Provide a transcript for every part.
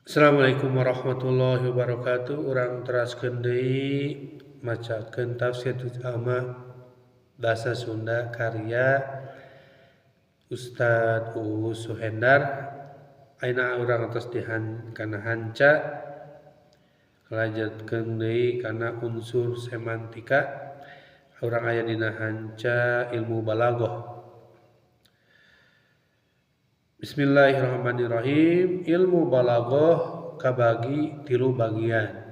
Assalamualaikum warahmatullahi wabarakatuh. Urang teraskeun deui macakeun tafsir juz amma basa Sunda karya Ustad Uus Suhendar. Ayeuna urang tos kana hanca ngalajetkeun deui kana unsur semantika. Urang aya dina hanca ilmu balaghah. Bismillahirrahmanirrahim. Ilmu balaghah kabagi 3 bagian.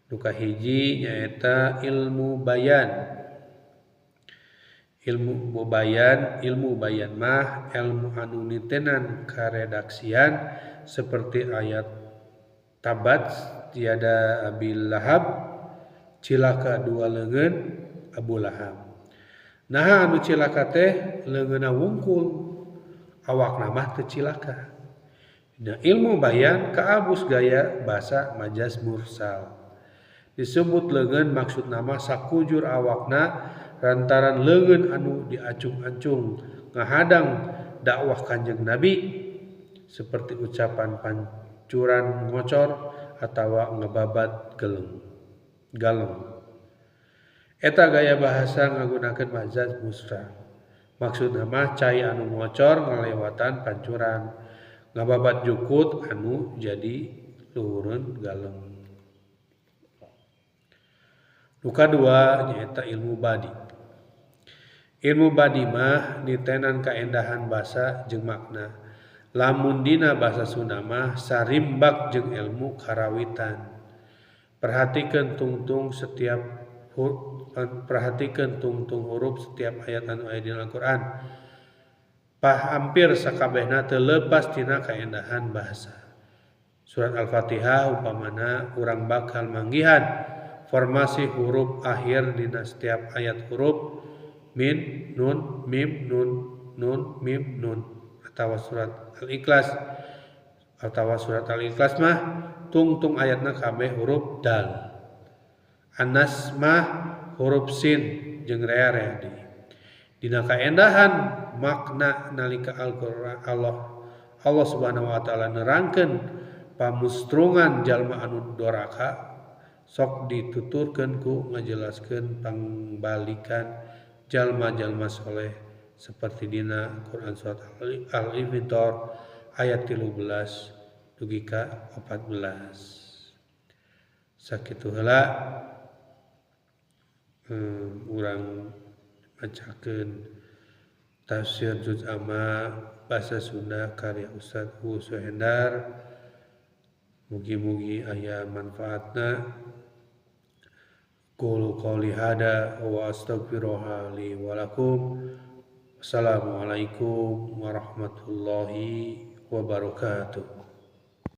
Nu kahiji nyaeta ilmu bayan. Ilmu bayan mah ilmu anu nitenan karedaksian seperti ayat Tabat tiada Abil Lahab, cilaka 2 leungeun Abu Lahab. Naha anu cilaka teh leungeunna wungkul, awakna mah teu cilaka. Nah, ilmu bayan kaabus gaya basa majaz mursal. Disebut leungeun maksudna mah sakujur awakna lantaran leungeun anu diacung-acung ngahadang dakwah Kanjeng Nabi seperti ucapan pancuran ngocor atawa ngebabat galeng. Eta gaya bahasa ngagunakeun majaz mursal. Maksudna mah cai anu ngocor ngalewatan pancuran, ngababat jukut anu jadi luhureun galeng. Nu kadua nyaeta ilmu badi. Ilmu badi mah nitenan kaendahan basa jeung makna. Lamun dina basa Sunda mah sarimbak jeung ilmu karawitan. Perhatikeun tungtung huruf setiap ayat anu aya dina Al-Qur'an. Hampir sakabehna teu leupas tina kaendahan bahasa. Surat Al-Fatihah umpamana urang bakal manggihan formasi huruf akhir dina setiap ayat huruf min, nun, mim, nun, mim, nun. Atawa surat Al-Ikhlas mah tungtung ayatna kabeh huruf dal. An-Nas mah huruf sin jeung rea-rea deui. Dina kaendahan makna nalika Al-Qur'an Allah Subhanahu wa taala nerangkeun pamustrungan jalma anu doraka sok dituturkeun ku ngajelaskeun pangbalikan jalma-jalma soleh seperti dina Quran surat Al-Infitor ayat 13 dugi ka 14. Sakitu heula urang macakeun tafsir juz amma basa Sunda karya Ustad Uus Suhendar. Mugi-mugi aya manfaatna. Qulu qouli hada wa astaghfirullah li wa lakum. Wassalamualaikum warahmatullahi wabarakatuh.